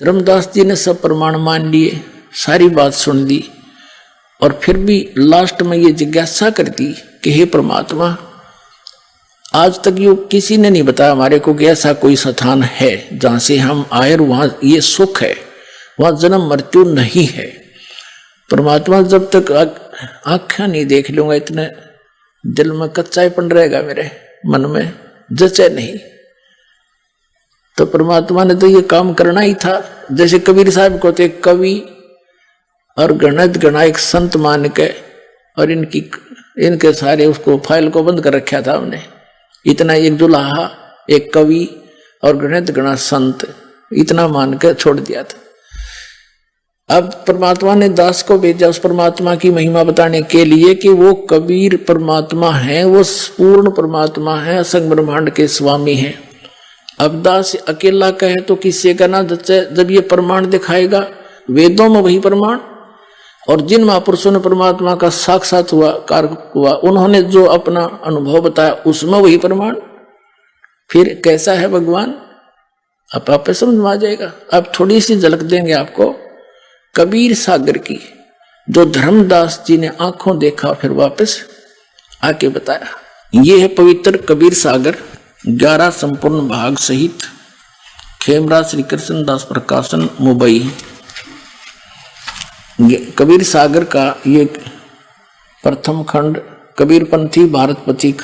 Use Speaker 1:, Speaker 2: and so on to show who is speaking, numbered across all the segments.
Speaker 1: धर्मदास जी ने सब प्रमाण मान लिए, सारी बात सुन ली, और फिर भी लास्ट में ये जिज्ञासा कर दी कि हे परमात्मा, आज तक ये किसी ने नहीं बताया हमारे को कि ऐसा कोई स्थान है जहां से हम आए और वहां ये सुख है, वहां जन्म मृत्यु नहीं है। परमात्मा, जब तक आँखें नहीं देख लूंगा, इतने दिल में कच्चापन रहेगा, मेरे मन में जचे नहीं। तो परमात्मा ने तो ये काम करना ही था। जैसे कबीर साहब को थे कवि और गणित गणायक संत मान के, और इनके सारे उसको फाइल को बंद कर रखा था हमने। इतना एक दुल्हा, एक कवि और गणित गणा संत, इतना मान के छोड़ दिया था। अब परमात्मा ने दास को भेजा उस परमात्मा की महिमा बताने के लिए कि वो कबीर परमात्मा है, वो पूर्ण परमात्मा है, असंग ब्रह्मांड के स्वामी है। अब दास अकेला कहे तो किससे कहना, जब ये प्रमाण दिखाएगा, वेदों में वही प्रमाण, और जिन महापुरुषों ने परमात्मा का साक्षात हुआ कार्य हुआ, उन्होंने जो अपना अनुभव बताया उसमें वही प्रमाण, फिर कैसा है भगवान, आप समझ में आ जाएगा। अब थोड़ी सी झलक देंगे आपको कबीर सागर की, जो धर्मदास जी ने आंखों देखा फिर वापस आके बताया। ये है पवित्र कबीर सागर, 11 संपूर्ण भाग सहित, खेमराज श्री कृष्ण दास प्रकाशन, मुंबई। कबीर सागर का ये प्रथम खंड कबीरपंथी भारत पथिक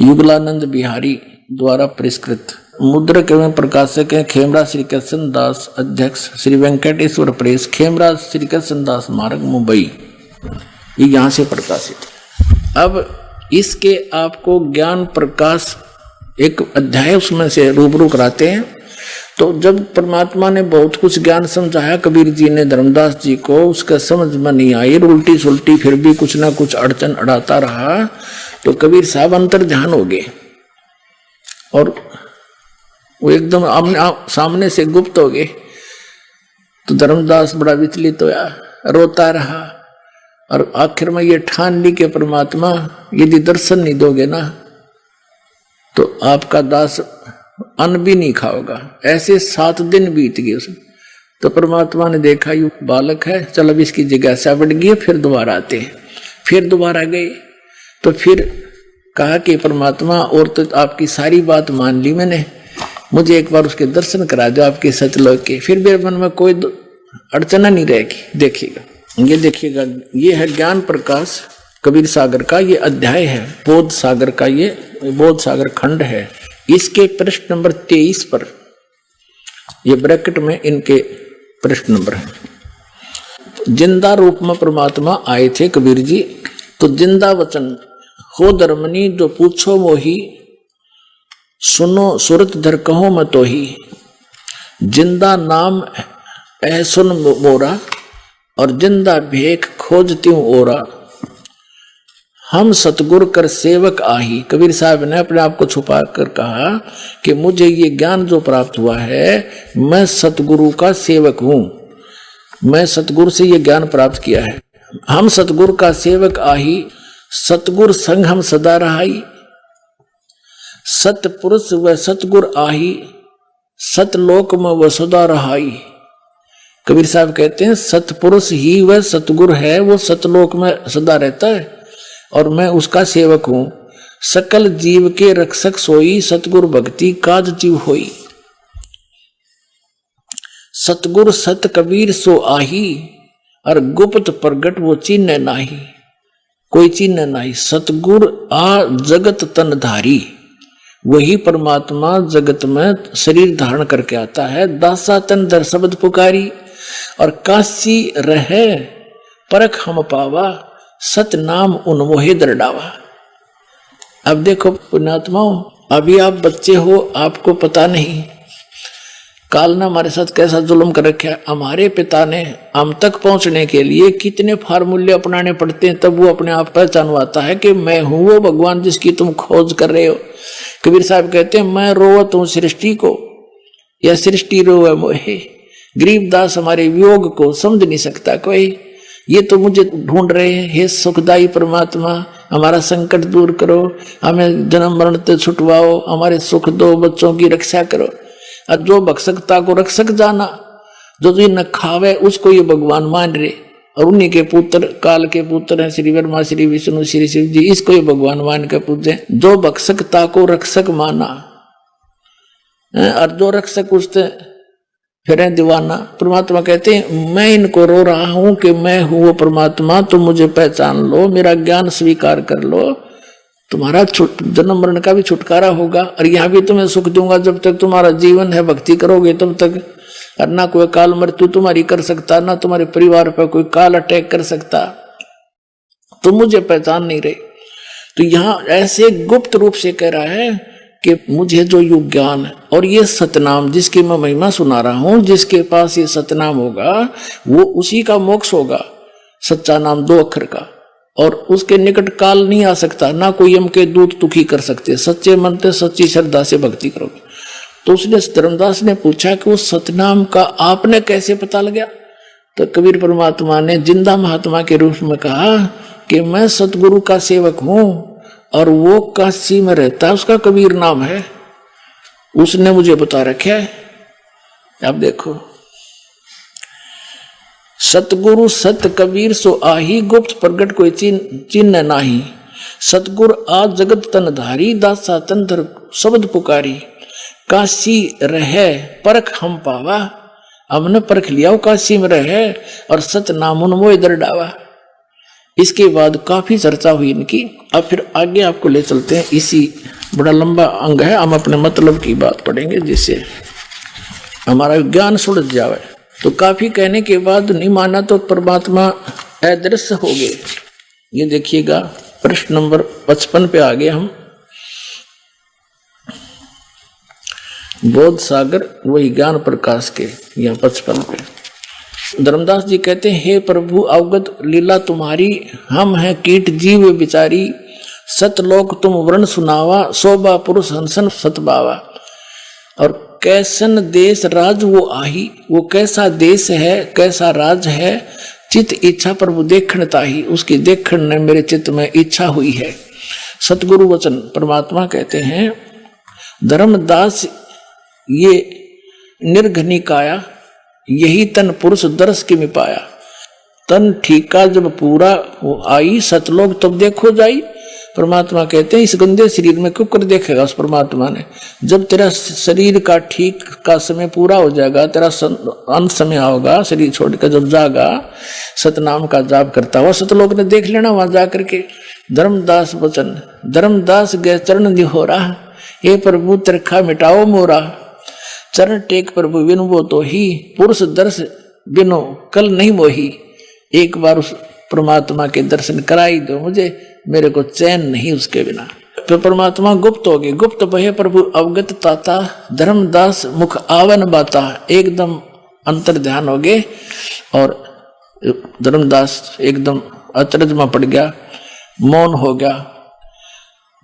Speaker 1: युगलानंद बिहारी द्वारा परिष्कृत, मुद्रक एवं प्रकाशक है खेमराज श्री कृष्ण दास, अध्यक्ष श्री वेंकटेश्वर प्रेस, खेमराज श्री कृष्ण दास मार्ग, मुंबई। ये यहाँ से प्रकाशित। अब इसके आपको ज्ञान प्रकाश एक अध्याय उसमें से रूबरू कराते हैं। तो जब परमात्मा ने बहुत कुछ ज्ञान समझाया कबीर जी ने धर्मदास जी को, उसका समझ में नहीं आई, उल्टी सुल्टी फिर भी कुछ ना कुछ अड़चन अड़ाता रहा, तो कबीर साहब अंतर ध्यान हो गए और वो एकदम सामने से गुप्त हो गए। तो धर्मदास बड़ा विचलित होया, रोता रहा, और आखिर में ये ठान ली कि परमात्मा यदि दर्शन नहीं दोगे ना तो आपका दास अन्न भी नहीं खाओगा। ऐसे 7 दिन बीत गए उसमें। तो परमात्मा ने देखा यू बालक है, चल अब इसकी जिज्ञासा बढ़ गई, फिर दोबारा आते हैं। फिर दोबारा गए तो फिर कहा कि परमात्मा, और तो आपकी सारी बात मान ली मैंने, मुझे एक बार उसके दर्शन करा दो आपके सतलोक के, फिर मेरे मन में कोई अड़चन नहीं रहेगी। देखिएगा, ये देखिएगा, ये है ज्ञान प्रकाश कबीर सागर का ये अध्याय है, बोध सागर का ये बोध सागर खंड है। इसके पृष्ठ नंबर 23 पर ये ब्रैकेट में इनके पृष्ठ नंबर है। जिंदा रूप में परमात्मा आए थे कबीर जी, तो जिंदा वचन हो धर्मनी, जो पूछो मोही, सुनो सुरत धर कहो मैं तो ही। जिंदा नाम ऐ सुन मोरा, और जिंदा भेख खोजती हूं ओरा। हम सतगुरु कर सेवक आही। कबीर साहब ने अपने आप को छुपा कर कहा कि मुझे ये ज्ञान जो प्राप्त हुआ है, मैं सतगुरु का सेवक हूं, मैं सतगुरु से ये ज्ञान प्राप्त किया है। हम सतगुरु का सेवक आही, सतगुरु संग हम सदा रहाई। सतपुरुष व सतगुरु आही, सतलोक में वह सदा रहाई। कबीर साहब कहते हैं सतपुरुष ही वह सतगुरु है, वो सतलोक में सदा रहता है और मैं उसका सेवक हूं। सकल जीव के रक्षक सोई, सतगुरु भक्ति काज जीव होई। सतगुरु सत कबीर सो आही, और गुप्त प्रगट वो चिन्ह नाही, कोई चिन्ह नहीं। सतगुरु आ जगत तन धारी, वही परमात्मा जगत में शरीर धारण करके आता है। दासा तन दर शब्द पुकारी, और काशी रहे परख हम पावा, सत नाम उन मोहे दरडावा। अब देखो पुण्यात्माओं, अभी आप बच्चे हो, आपको पता नहीं काल ने हमारे साथ कैसा जुल्म कर रखा है। हमारे पिता ने हम तक पहुंचने के लिए कितने फार्मूले अपनाने पड़ते हैं, तब वो अपने आप पहचानवाता है कि मैं हूं वो भगवान जिसकी तुम खोज कर रहे हो। कबीर साहब कहते हैं मैं रोवत हूं सृष्टि को, या सृष्टि रोवे मोहे। गरीबदास हमारे वियोग को समझ नहीं सकता कोई, ये तो मुझे ढूंढ रहे हैं। हे सुखदाई परमात्मा, हमारा संकट दूर करो, हमें जन्म मरण से छुटवाओ, हमारे सुख दो, बच्चों की रक्षा करो। और जो भक्षकता को रख सक जाना, जो न खावे उसको ये भगवान मान रहे, और उन्हीं के पुत्र काल के पुत्र हैं श्री ब्रह्मा श्री विष्णु श्री शिव जी, इसको ये भगवान मान के पूजे। जो भक्षकता को रक्षक माना और जो रक्षक उससे फिर दीवाना। परमात्मा कहते हैं मैं इनको रो रहा हूं कि मैं हूं वो परमात्मा, तुम मुझे पहचान लो, मेरा ज्ञान स्वीकार कर लो, तुम्हारा जन्म मरण का भी छुटकारा होगा और यहाँ भी तुम्हें सुख दूंगा। जब तक तुम्हारा जीवन है भक्ति करोगे तब तक, और ना कोई काल मृत्यु तुम्हारी कर सकता, ना तुम्हारे परिवार पर कोई काल अटैक कर सकता। तुम मुझे पहचान नहीं रहे। तो यहाँ ऐसे गुप्त रूप से कह रहा है कि मुझे जो युग ज्ञान है और ये सतनाम जिसकी मैं महिमा सुना रहा हूं, जिसके पास ये सतनाम होगा वो उसी का मोक्ष होगा। सच्चा नाम 2 अक्षर का, और उसके निकट काल नहीं आ सकता, ना कोई यम के दूत दुखी कर सकते। सच्चे मन से सच्ची श्रद्धा से भक्ति करोगे। तो उसने धर्मदास ने पूछा कि उस सतनाम का आपने कैसे पता लगा? तो कबीर परमात्मा ने जिंदा महात्मा के रूप में कहा कि मैं सतगुरु का सेवक हूं और वो काशी में रहता है, उसका कबीर नाम है, उसने मुझे बता रखा है। अब देखो, सतगुरु सत कबीर सो आही, गुप्त प्रगट कोई चिन्ह नाही। सतगुरु आ जगत तन धारी, दासा तंत्र शब्द पुकारी। काशी रहे परख हम पावा, हमने परख लिया वो काशी में रहे, और सत नाम मोह दर डावा। इसके बाद काफी चर्चा हुई इनकी। अब फिर आगे आपको ले चलते हैं, इसी बड़ा लंबा अंग है, हम अपने मतलब की बात पढ़ेंगे जिससे हमारा ज्ञान सुलझ जाए। तो काफी कहने के बाद नहीं माना तो परमात्मा अदृश्य हो गए। ये देखिएगा प्रश्न नंबर 55 पे आ गए हम। बोध सागर वही ज्ञान प्रकाश के यहाँ 55 पे धर्मदास जी कहते हैं, हे प्रभु अवगत लीला तुम्हारी, हम हैं कीट जीव बिचारी। सतलोक तुम वर्ण सुनावा, शोभा पुरुष हंसन सतबावा। और कैसन देश राज वो आही, वो कैसा देश है कैसा राज है। चित इच्छा प्रभु देखण ताही, उसकी देखण ने मेरे चित्त में इच्छा हुई है। सतगुरु वचन परमात्मा कहते हैं, धर्मदास ये निर्घनी काया, यही तन पुरुष दर्श की में पाया। तन ठीका जब पूरा वो आई, सतलोक तब देखो जाई। परमात्मा कहते हैं इस गंदे शरीर में क्यों कर देखेगा उस परमात्मा ने। जब तेरा शरीर का ठीक का समय पूरा हो जाएगा, तेरा अंत समय होगा, शरीर छोड़कर जब जागा, सतनाम का जाप करता हुआ सतलोक ने देख लेना वहां जा करके। धर्मदास वचन, धर्मदास गए चरण निहोरा, हे प्रभु तिरखा मिटाओ मोरा। चरण टेक प्रभु बिनु वो तो ही, पुरुष दर्श बिनो कल नहीं मोही। एक बार उस परमात्मा के दर्शन कराई दो मुझे, मेरे को चैन नहीं उसके बिना। तो परमात्मा गुप्त हो गए, गुप्त बहे प्रभु अवगत ताता। धर्मदास मुख आवन बाता, एकदम अंतर ध्यान हो गए और धर्मदास एकदम अचरज में पड़ गया, मौन हो गया।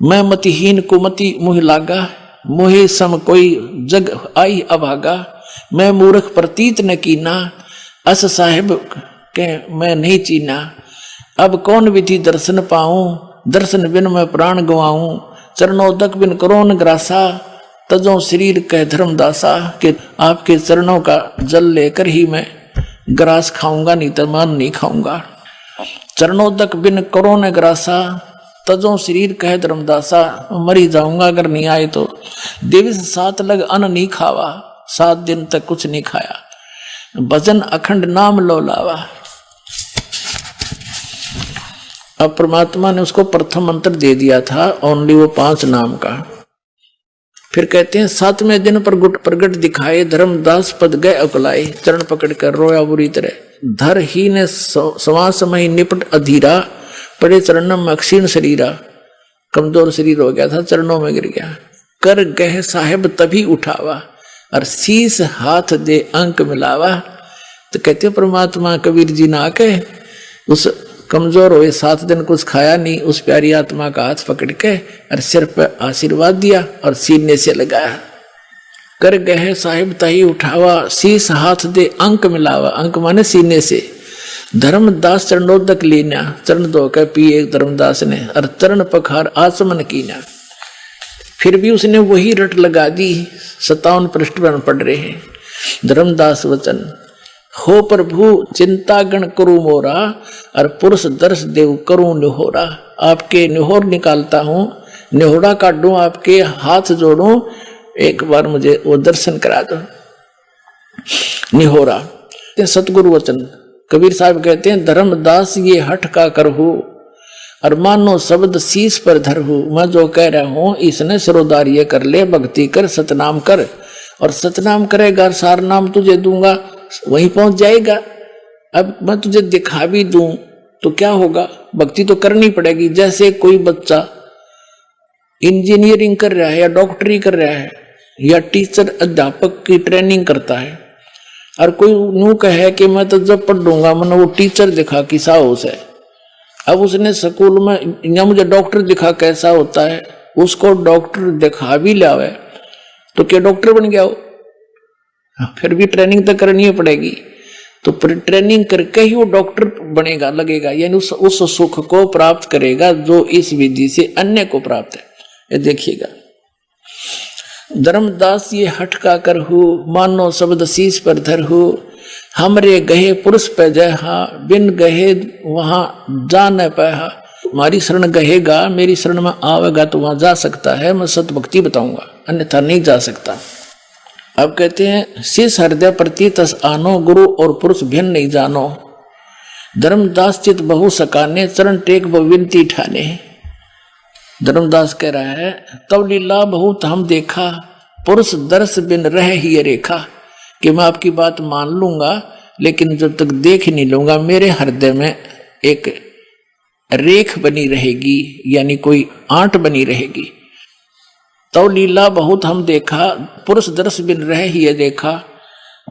Speaker 1: मैं मतिहीन कुमति मुह लागा, मोहे सम कोई जग आई अभागा। मैं मूर्ख प्रतीत न कीना, अस साहिब के मैं नहीं चीना। अब कौन विधि दर्शन पाऊं, दर्शन बिन मैं प्राण गवाऊं। चरणोदक बिन करो न ग्रासा, तजो शरीर कह धर्मदासा। कि आपके चरणों का जल लेकर ही मैं ग्रास खाऊंगा, नहीं तो मान नहीं खाऊंगा। चरणोदक बिन करो न ग्रासा, तजो शरीर कह धर्मदासा। मरी जाऊंगा अगर नहीं आए तो। दिवस 7 लग अन्न नहीं खावा, 7 दिन तक कुछ नहीं खाया। भजन अखंड नाम लो लावा। अब परमात्मा ने उसको प्रथम मंत्र दे दिया था, ओनली वो 5 नाम का। फिर कहते हैं 7वें दिन पर प्रगट दिखाए, धर्मदास पद गए अकुलाए। चरण पकड़ कर रोया बुरी तरह। धर ही ने सवा समय निपट अधीरा, पड़े चरणों में अक्षीण शरीरा। कमजोर शरीर हो गया था, चरणों में गिर गया। कर गह साहेब तभी उठावा, और शीस हाथ दे अंक मिलावा। तो कहते परमात्मा कबीर जी ना के उस कमजोर हुए 7 दिन कुछ खाया नहीं, उस प्यारी आत्मा का हाथ पकड़ के और सिर पर आशीर्वाद दिया और सीने से लगाया। कर गए साहिब तही उठावा, शीस हाथ दे अंक मिलावा। अंक माने सीने से। धर्मदास चरणोदक लीना, चरण धो के पिए धर्मदास ने, और चरण पखार आचमन कीना। फिर भी उसने वही रट लगा दी। 57 पृष्ठ पर पढ़ रहे हैं धर्मदास वचन। हो प्रभु चिंता गण करूं मोरा, और पुरुष दर्श देव करूं निहोरा। आपके निहोर निकालता हूं, निहोरा काटूं, आपके हाथ जोड़ूं, एक बार मुझे वो दर्शन करा दो। निहोरा सतगुरु वचन। कबीर साहब कहते हैं धर्मदास ये हठ का करहु, और मानो शब्द शीश पर धरहु। मैं जो कह रहा हूं इसने सिरोदार्य कर ले, भक्ति कर, सतनाम कर, और सतनाम करेगा सार नाम तुझे दूंगा, वहीं पहुंच जाएगा। अब मैं तुझे दिखा भी दूं तो क्या होगा, भक्ति तो करनी पड़ेगी। जैसे कोई बच्चा इंजीनियरिंग कर रहा है या डॉक्टरी कर रहा है या टीचर अध्यापक की ट्रेनिंग करता है, और कोई यूं कहे कि मैं तो जब पढ़ लूंगा मैंने वो टीचर दिखा किसा उसे, अब उसने स्कूल में या मुझे डॉक्टर दिखा कैसा होता है, उसको डॉक्टर दिखा भी लावे तो क्या डॉक्टर बन गया हो? फिर भी ट्रेनिंग तो करनी पड़ेगी। तो ट्रेनिंग करके ही वो डॉक्टर बनेगा, लगेगा, यानी उस सुख को प्राप्त करेगा जो इस विधि से अन्य को प्राप्त है। ये देखिएगा धर्मदास ये हठ का करहु, मानो शब्द शीश पर धरहु। हमरे गहे पुरुष पे जहा, बिन गहे वहां जा न पाया। हमारी शरण गहेगा, मेरी शरण में आवेगा तो वहां जा सकता है, मैं सत भक्ति बताऊंगा, अन्यथा नहीं जा सकता। अब कहते हैं शीश हृदय प्रति तस आनो, गुरु और पुरुष भिन्न नहीं जानो। धर्मदास चित बहु सकाने, चरण टेक विनती ठाने। धर्मदास कह रहा है तब लीला बहुत हम देखा, पुरुष दर्श बिन रह ही रेखा। कि मैं आपकी बात मान लूंगा लेकिन जब तक देख नहीं लूंगा मेरे हृदय में एक रेख बनी रहेगी, यानी कोई आंट बनी रहेगी। तो लीला बहुत हम देखा, पुरुष दर्श बिन रह ही देखा।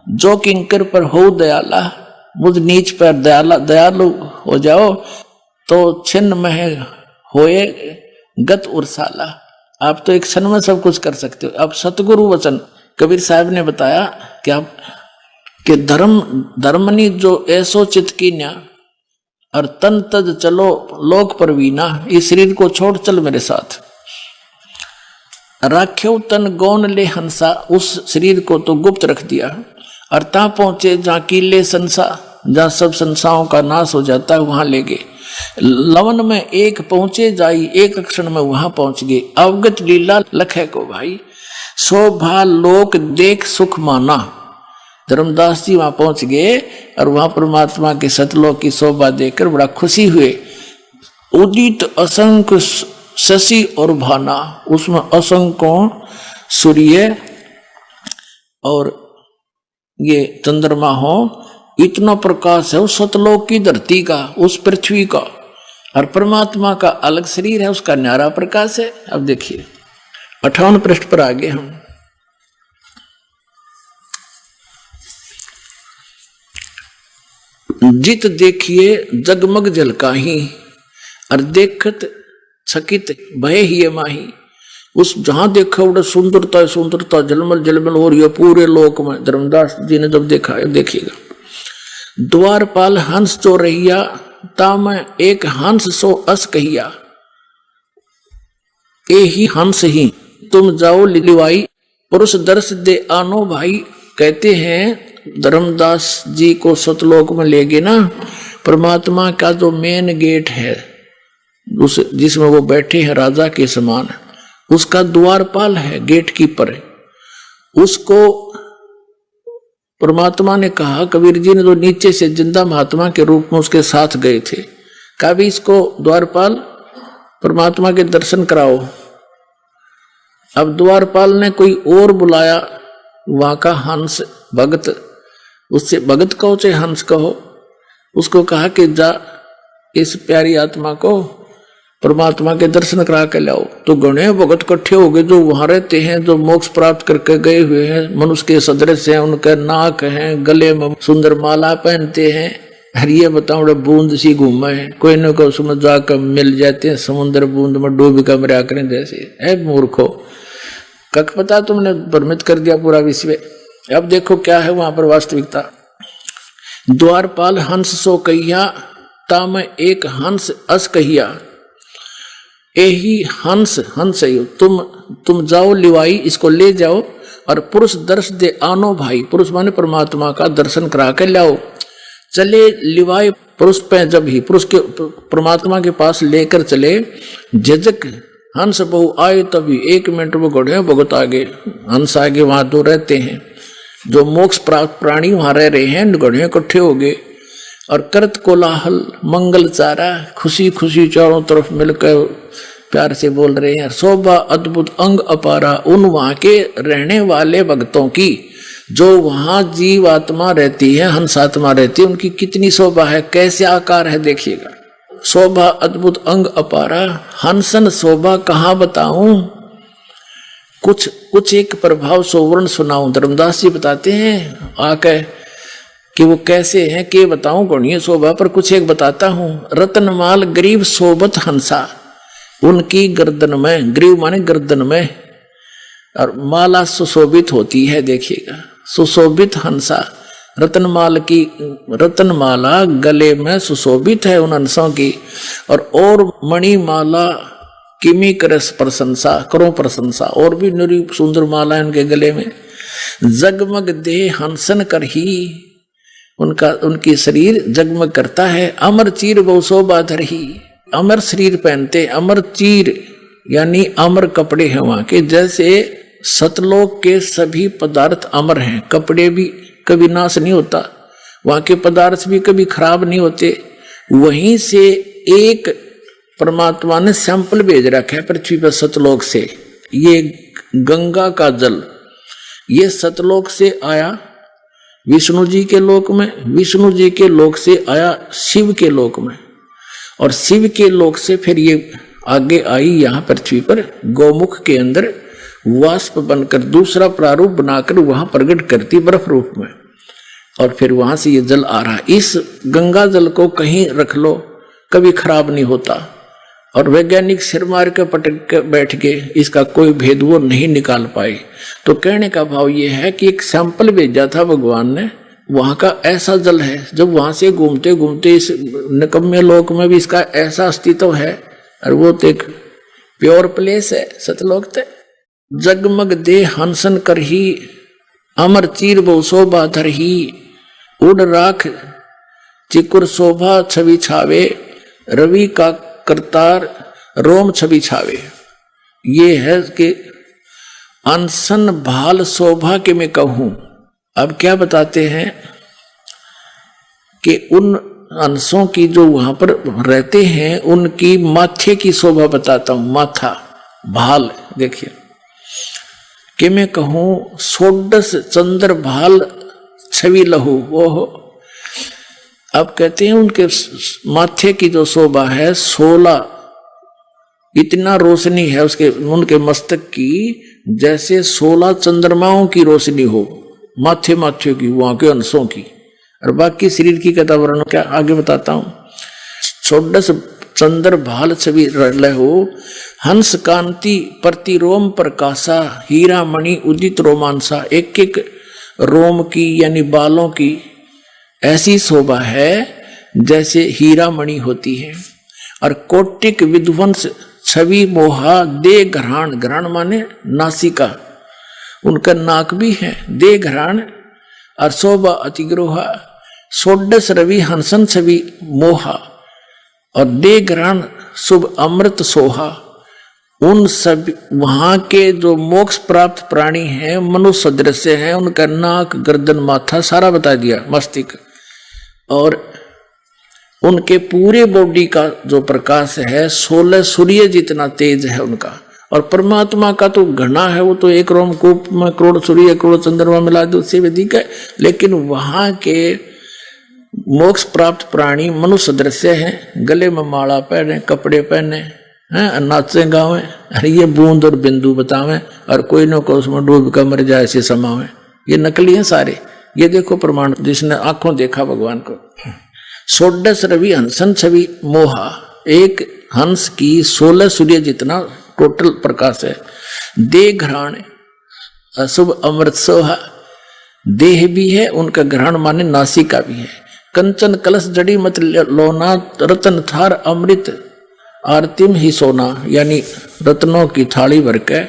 Speaker 1: जो किंकर पर हो दयाला, मुझ नीच पर दयालु हो जाओ, तो छिन्न में होए गत उर्साला। आप तो एक क्षण में सब कुछ कर सकते हो। अब सतगुरु वचन कबीर साहब ने बताया क्या कि धर्मनी जो ऐसो चित कीन्या, और तन तज चलो लोक परवीना। इस शरीर को छोड़ चल मेरे साथ। राख्यो तन गौन ले हंसा, उस शरीर को तो गुप्त रख दिया। और ता पहुंचे जहाँ कीले संसा, जहाँ सब संसाओं का नाश हो जाता है वहां ले गए। लवन में एक पहुंचे जाई, एक क्षण में वहां पहुंच गए। अवगत लीला लखे को भाई, शोभा लोक देख सुख माना। धर्मदास जी वहां पहुंच गए और वहां परमात्मा के सतलोक की शोभा देखकर बड़ा खुशी हुए। उदित असंख्य शशि और भाना, उसमें असंख्य सूर्य और ये चंद्रमा हो, इतना प्रकाश है उस सतलोक की धरती का, उस पृथ्वी का। और परमात्मा का अलग शरीर है, उसका न्यारा प्रकाश है। अब देखिए 58 पृष्ठ पर आगे हम जित देखिए जगमग जलकाही, और देखत छकित भय ही माही। उस जहां देखा बड़ा सुंदरता सुंदरता जलमल जलमल हो रही है पूरे लोक में। धर्मदास जी ने जब देखा है, देखिएगा द्वारपाल हंस चो रहिया, ताम एक हंस सो अस कहिया। ए ही हंस ही तुम जाओ लिवाई, पुरुष दर्श दे आनो भाई। कहते हैं धर्मदास जी को सतलोक में ले गए ना, परमात्मा का जो मेन गेट है जिसमें वो बैठे हैं राजा के समान, उसका द्वारपाल है, गेट कीपर है। उसको परमात्मा ने कहा, कबीर जी ने जो नीचे से जिंदा महात्मा के रूप में उसके साथ गए थे, कहा भी इसको द्वारपाल परमात्मा के दर्शन कराओ। अब द्वारपाल ने कोई और बुलाया, वहां का हंस भगत, उससे भगत कहो चाहे हंस कहो, उसको कहा कि जा इस प्यारी आत्मा को परमात्मा के दर्शन करा के लाओ। तो गणे भगत इकट्ठे हो गए जो वहां रहते हैं, जो मोक्ष प्राप्त करके गए हुए हैं, मनुष्य के सदृश हैं, उनके नाक हैं, गले में सुंदर माला पहनते हैं। हर ये बताओ बूंद सी घूमे है, कोई न कोई उसमें जाकर मिल जाते हैं, समुद्र बूंद में डूब कर मरा करें जैसे। है मूर्खो, कक पता तुमने भ्रमित कर दिया पूरा विश्व। अब देखो क्या है वहां पर वास्तविकता। द्वारपाल हंस सो कहिया, ताम एक हंस अस कहिया। यही हंस हंस है, तुम जाओ लिवाई, इसको ले जाओ और पुरुष दर्श दे आनो भाई, पुरुष माने परमात्मा का दर्शन करा के लाओ। चले लिवाई पुरुष पे, जब ही पुरुष के परमात्मा के पास लेकर चले, झिझक हंस बहु आए तभी, 1 मिनट में घोड़े भगत आगे, हंस आगे, वहां तो रहते हैं जो मोक्ष प्राप्त प्राणी वहां रह रहे हैं, घोड़े इकट्ठे हो गए और करत कोलाहल मंगल चारा, खुशी खुशी चारों तरफ मिलकर प्यार से बोल रहे हैं। शोभा अद्भुत अंग अपारा, उन वहां के रहने वाले भक्तों की, जो वहां जीव आत्मा रहती है, हंस आत्मा रहती है, उनकी कितनी शोभा है, कैसे आकार है देखिएगा। शोभा अद्भुत अंग अपारा, हंसन शोभा कहाँ बताऊं, कुछ एक प्रभाव सोवर्ण सुनाऊं। धर्मदास जी बताते हैं आके कि वो कैसे हैं, के बताऊं गणीय शोभा, पर कुछ एक बताता हूं। रतनमाल गरीब शोभत हंसा, उनकी गर्दन में, गरीब माने गर्दन में, और माला सुशोभित होती है देखिएगा, सुशोभित हंसा। रतनमाल की, रतनमाला गले में सुशोभित है उन हंसों की, और मणिमाला किमी कर प्रशंसा, करो प्रशंसा, और भी निरी सुंदर माला है उनके गले में। जगमग देह हंसन कर ही, उनकी शरीर जगमग करता है। अमर चीर बहु शोभा धर ही, अमर शरीर पहनते, अमर चीर यानी अमर कपड़े हैं वहां के, जैसे सतलोक के सभी पदार्थ अमर हैं, कपड़े भी कभी नाश नहीं होता, वहां के पदार्थ भी कभी खराब नहीं होते। वहीं से एक परमात्मा ने सैंपल भेज रखा है पृथ्वी पर सतलोक से, ये गंगा का जल, ये सतलोक से आया विष्णु जी के लोक में, विष्णु जी के लोक से आया शिव के लोक में, और शिव के लोक से फिर ये आगे आई यहाँ पृथ्वी पर गौमुख के अंदर वाष्प बनकर दूसरा प्रारूप बनाकर वहां प्रकट करती बर्फ रूप में, और फिर वहां से ये जल आ रहा। इस गंगा जल को कहीं रख लो कभी खराब नहीं होता, और वैज्ञानिक सिर मार के पटक के बैठ गए, इसका कोई भेद वो नहीं निकाल पाए। तो कहने का भाव ये है कि एक सैंपल भेजा था भगवान ने, वहां का ऐसा जल है, जब वहां से घूमते घूमते इस निकम्मे लोक में भी इसका ऐसा अस्तित्व है, और वो तो एक प्योर प्लेस है सतलोक ते। जगमग दे हंसन कर ही, अमर चीर बहु शोभा धर ही, उड़ राख चिकुर शोभा छवि छावे, रवि का करतार रोम छवि छावे। ये है कि अनसन भाल शोभा के मैं कहूं। अब क्या बताते हैं कि उन अंशों की जो वहां पर रहते हैं उनकी माथे की शोभा बताता हूं। माथा भाल देखिए कि मैं कहूं, सोडस चंद्र भाल छवि लहू, ओहो। अब कहते हैं उनके माथे की जो शोभा है 16, इतना रोशनी है उसके, उनके मस्तक की, जैसे 16 चंद्रमाओं की रोशनी हो माथे माथे की, वहां के अंशों की। और बाकी शरीर की कथा वर्णन क्या आगे बताता हूं। षोडश चंद्र भाल छवि लहो, हंस कांति प्रतिरोम प्रकाशा, हीरा मणि उदित रोमांसा। एक एक रोम की यानी बालों की ऐसी शोभा है जैसे हीरा मणि होती है। और कोटिक विध्वंस छवि मोहा, दे घराण, घराण माने नासिका, उनका नाक भी है, दे घराण। और शोभा अतिग्रोहा, षोडश रवि हंसन छवि मोहा, और दे घराण शुभ अमृत सोहा। उन सब वहां के जो मोक्ष प्राप्त प्राणी हैं, मनुष्य सदृश्य हैं, उनका नाक गर्दन माथा सारा बता दिया, मस्तिष्क। और उनके पूरे बॉडी का जो प्रकाश है 16 सूर्य जितना तेज है उनका। और परमात्मा का तो घना है, वो तो एक रोमकूप में करोड़ सूर्य करोड़ चंद्रमा मिला दो, उससे अधिक है। लेकिन वहां के मोक्ष प्राप्त प्राणी मनुष्य सदृश्य हैं, गले में माला पहने, कपड़े पहने हैं, नाचे गावे, अरे ये बूंद और बिंदु बतावे, और कोई न कोई उसमें डूब कर मर जाए ऐसे समावे। ये नकली हैं सारे। ये देखो प्रमाण, जिसने आंखों देखा भगवान को। षोडश रवि हंसन छवि मोहा, एक हंस की 16 सूर्य जितना टोटल प्रकाश है। दे घराण अशुभ अमृत सोहा, देह भी है उनका, घराण माने नासिका भी है। कंचन कलश जड़ी मत लोना, रतन थार अमृत आरतीम ही सोना यानी रत्नों की थाली भर के,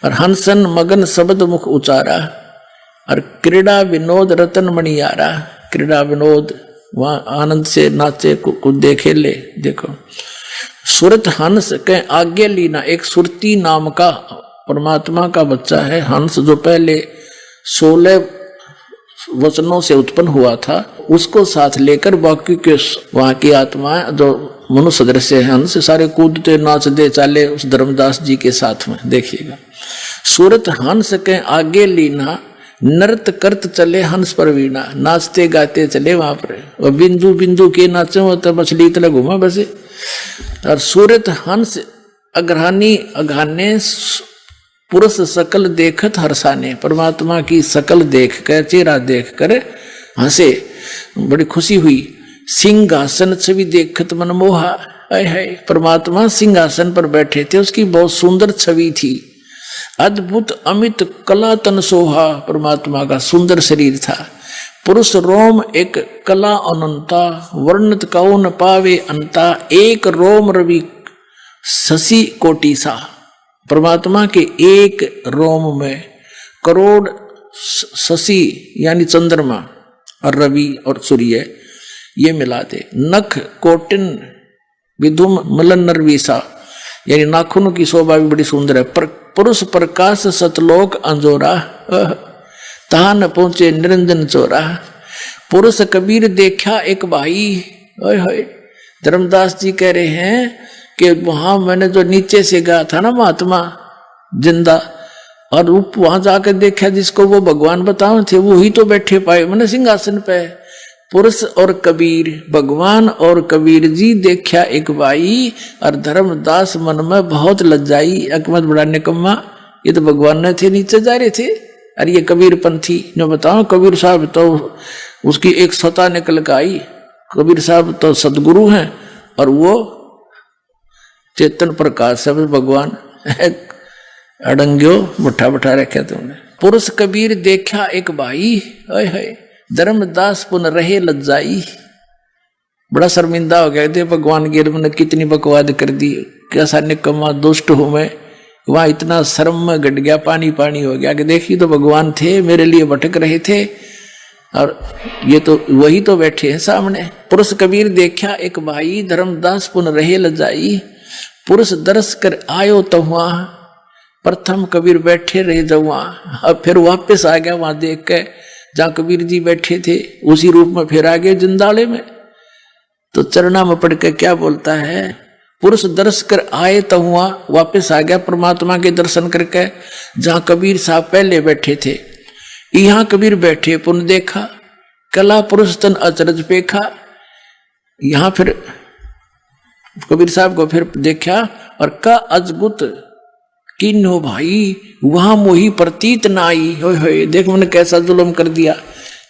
Speaker 1: और हंसन मगन शब्द मुख उचारा, और क्रीड़ा विनोद रतन मणियारा, क्रीड़ा विनोद वहां आनंद से नाचे कुछ देखे ले। देखो सुरत हंस के आगे लीना, एक सुरती नाम का परमात्मा का बच्चा है हंस, जो पहले 16 वचनों से उत्पन्न हुआ था, उसको साथ लेकर बाकी के वहां की आत्माएं जो मनुष्य सदृश है हंस, सारे कूदते नाचते चाले उस धर्मदास जी के साथ में। देखिएगा सूरत हंस के आगे लीना, नृत्य करत चले हंस पर वीणा, नाचते गाते चले वहां पर, और बिंदु बिंदु के नाचे वो तो मछली तले घूमा बसे। और सूरत हंस अग्रहानी अघाने, पुरुष सकल देखत हर्षाने, परमात्मा की सकल देख कर चेहरा देख कर हंसे, बड़ी खुशी हुई। सिंहासन छवि देखत मनमोहा, हाय हाय परमात्मा सिंहासन पर बैठे थे, उसकी बहुत सुंदर छवि थी। अद्भुत अमित कला तन सोहा, परमात्मा का सुंदर शरीर था। पुरुष रोम एक कला अनंता, वर्णत कौन पावे अंता, एक रोम रवि शशि कोटि सा, परमात्मा के एक रोम में करोड़ शशि यानी चंद्रमा और रवि और सूर्य ये मिलाते, नख कोटिन विधुम मलन नरवीसा, यानी नाखूनों की शोभा भी बड़ी सुंदर है। पुरुष प्रकाश सतलोक अंजोरा, तहा न पहुंचे निरंजन चोरा, पुरुष कबीर देखा एक भाई, ओए धर्मदास जी कह रहे हैं कि वहां मैंने जो नीचे से गया था ना महात्मा जिंदा, और वहां जाकर देखा जिसको वो भगवान बताओ थे वो ही तो बैठे पाए मैंने सिंहासन पे। पुरुष और कबीर, भगवान और कबीर जी देखा एक भाई, और धर्मदास मन में बहुत लज्जाई, अकमत बड़ा निकम्मा, ये तो भगवान ने थे नीचे जा रहे थे, और ये कबीर पंथी जो बताओ कबीर साहब तो उसकी एक सता निकल के आई, कबीर साहब तो सदगुरु हैं और वो चेतन प्रकाश सब भगवान अड़ंग्यो मुठा बैठा रखे तुमने। पुरुष कबीर देखा एक भाई, है धर्मदास पुन रहे लज्जाई, बड़ा शर्मिंदा हो गया थे भगवान के मैंने कितनी बकवाद कर दी, कैसा निकम्मा दुष्ट हूं मैं, वहां इतना शर्म में घट गया, पानी पानी हो गया कि देखिए तो भगवान थे मेरे लिए भटक रहे थे और ये तो वही तो बैठे हैं सामने। पुरुष कबीर देखा एक भाई, धर्मदास पुन रहे लजाई, पुरुष दरस कर आयो तो वहां, प्रथम कबीर बैठे रहे जब वहां, अब फिर वापस आ गया वहां देख के जहां कबीर जी बैठे थे उसी रूप में फिर आ गए जिंदाले में। तो चरणा में पढ़ के क्या बोलता है, पुरुष दर्श कर आए तो हुआ, वापस आ गया परमात्मा के दर्शन करके जहां कबीर साहब पहले बैठे थे। यहां कबीर बैठे पुन देखा, कला पुरुष तन अचरज पेखा, यहां फिर कबीर साहब को फिर देखा और का अजगुत किन्हो भाई, वहां मोही प्रतीत ना आई, होए देख मैंने कैसा जुल्म कर दिया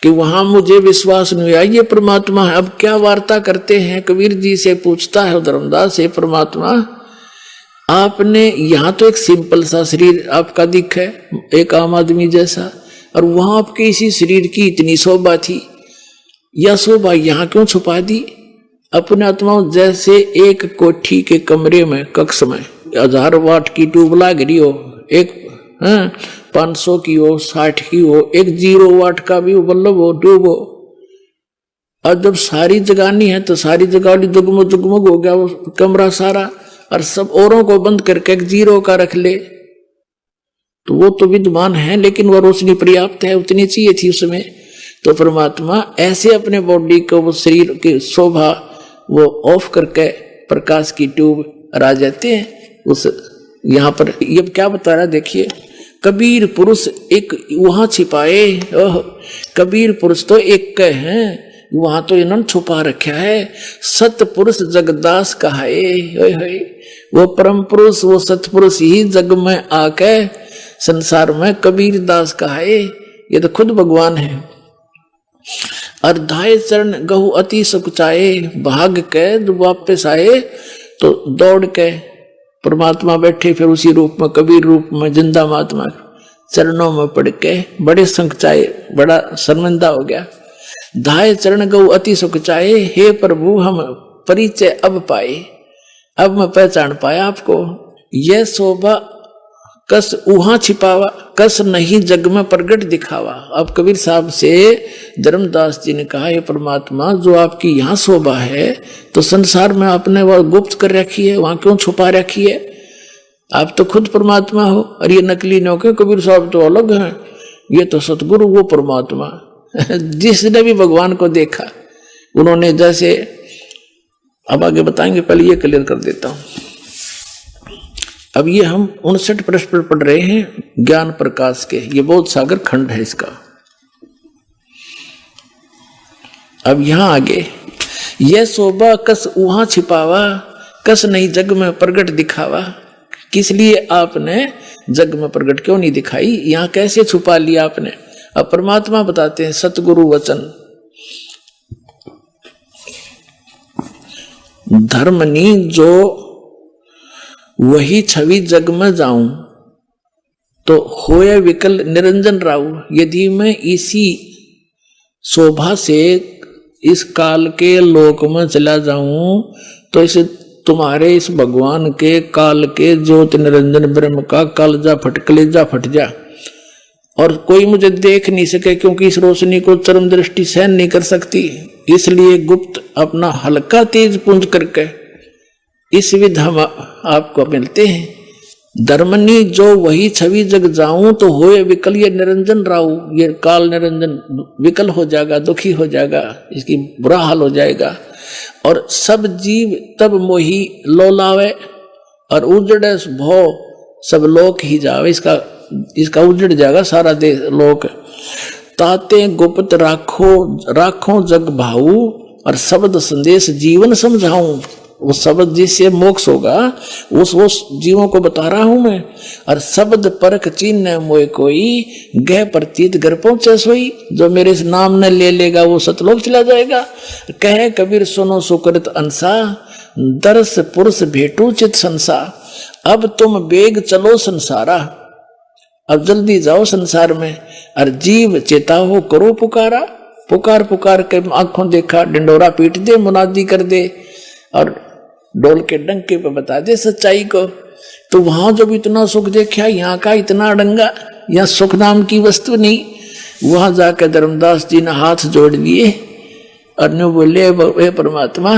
Speaker 1: कि वहां मुझे विश्वास नहीं आया ये परमात्मा है। अब क्या वार्ता करते हैं, कबीर जी से पूछता है धर्मदास से, परमात्मा आपने यहाँ तो एक सिंपल सा शरीर आपका दिख है एक आम आदमी जैसा, और वहां आपके इसी शरीर की इतनी शोभा थी, यह शोभा यहाँ क्यों छुपा दी? अपने आत्माओं जैसे एक कोठी के कमरे में कक्ष में 1000 वाट की ट्यूब लाग रही हो, एक 500 की हो, 60 की हो, एक 0 वाट का भी बल्ब हो, ट्यूब हो, और जब सारी जगानी है तो सारी जगानी जुगमग जुगमग हो गया वो कमरा सारा, और सब औरों को बंद करके एक 0 का रख ले तो वो तो विद्वान है लेकिन वो रोशनी पर्याप्त है, उतनी चाहिए थी उसमें। तो परमात्मा ऐसे अपने बॉडी को वो शरीर की शोभा वो ऑफ करके प्रकाश की ट्यूब आ जाते हैं उस यहाँ पर। ये क्या बता रहा देखिए, कबीर पुरुष एक वहां छिपाए, कबीर पुरुष तो एक के हैं, वहां तो इन्होंने छुपा रखा है। सत पुरुष जगदास कहाए, वो परम पुरुष वो सतपुरुष ही जग में आके संसार में कबीर दास कहाए, ये तो खुद भगवान है। अर्धाय चरण गहु अति सुकुचाए, भाग के जब वापस आए तो दौड़ के परमात्मा बैठे फिर उसी रूप में कबीर रूप में जिंदा महात्मा चरणों में पड़ के बड़े संकचाए, बड़ा शर्मिंदा हो गया। धाय चरण गौ अति सुखचाए, हे प्रभु हम परिचय अब पाए, अब मैं पहचान पाया आपको। यह शोभा कस उहाँ छिपावा, कस नहीं जग में प्रगट दिखावा। अब कबीर साहब से धर्मदास जी ने कहा, ये परमात्मा जो आपकी यहाँ शोभा है तो संसार में आपने वह गुप्त कर रखी है, वहां क्यों छुपा रखी है? आप तो खुद परमात्मा हो और ये नकली न हो के कबीर साहब तो अलग हैं, ये तो सतगुरु वो परमात्मा। जिसने भी भगवान को देखा उन्होंने जैसे, अब आगे बताएंगे, पहले ये क्लियर कर देता हूं। अब ये हम 59 प्रश्न पढ़ रहे हैं ज्ञान प्रकाश के, ये बहुत सागर खंड है इसका। अब यहां आगे, यह शोभा कस उहाँ छिपावा, कस नहीं जग में प्रगट दिखावा। किस लिए आपने जग में प्रगट क्यों नहीं दिखाई, यहां कैसे छुपा लिया आपने? अब परमात्मा बताते हैं, सतगुरु वचन धर्मनी जो वही छवि जग में जाऊं तो होए विकल निरंजन राऊ। यदि मैं इसी शोभा से इस काल के लोक में चला जाऊं तो इस तुम्हारे इस भगवान के काल के ज्योत निरंजन ब्रह्म का कलेजा फट जा और कोई मुझे देख नहीं सके, क्योंकि इस रोशनी को चरम दृष्टि सहन नहीं कर सकती। इसलिए गुप्त अपना हल्का तेज पुंज करके इस विध हम आपको मिलते हैं। धर्मनी जो वही छवि जग जाऊं तो होए विकल ये निरंजन राऊ। ये काल निरंजन विकल हो जाएगा, दुखी हो जाएगा, इसकी बुरा हाल हो जाएगा। और सब जीव तब मोही लोलावे और उजड़े भो सब लोक ही जावे। इसका उजड़ जाएगा सारा देश लोक। ताते गुप्त राखो जग भाऊ और शब्द संदेश जीवन समझाऊं। वो शब्द जिससे मोक्ष होगा उस जीवों को बता रहा हूं मैं। और शब्द परख चिन्ह मोय कोई, गह प्रतीत घर पहुंचे सोई। जो मेरे इस नाम न ले लेगा वो सतलोक चला जाएगा। कहे कबीर सुनो सुकृत अंसा, दर्श पुरुष भेटू चित संसा। अब तुम बेग चलो संसारा, अब जल्दी जाओ संसार में। और जीव चेता हो करो पुकारा। पुकार के आंखों देखा, डिंडोरा पीट दे, मुनादी कर दे और डोल के डंके पे बता दे सच्चाई को। तो वहां जब इतना सुख देखा, यहाँ का इतना अड़ंगा, यहाँ सुख नाम की वस्तु नहीं। वहां जाकर धर्मदास जी ने हाथ जोड़ लिए और ने बोले, वे परमात्मा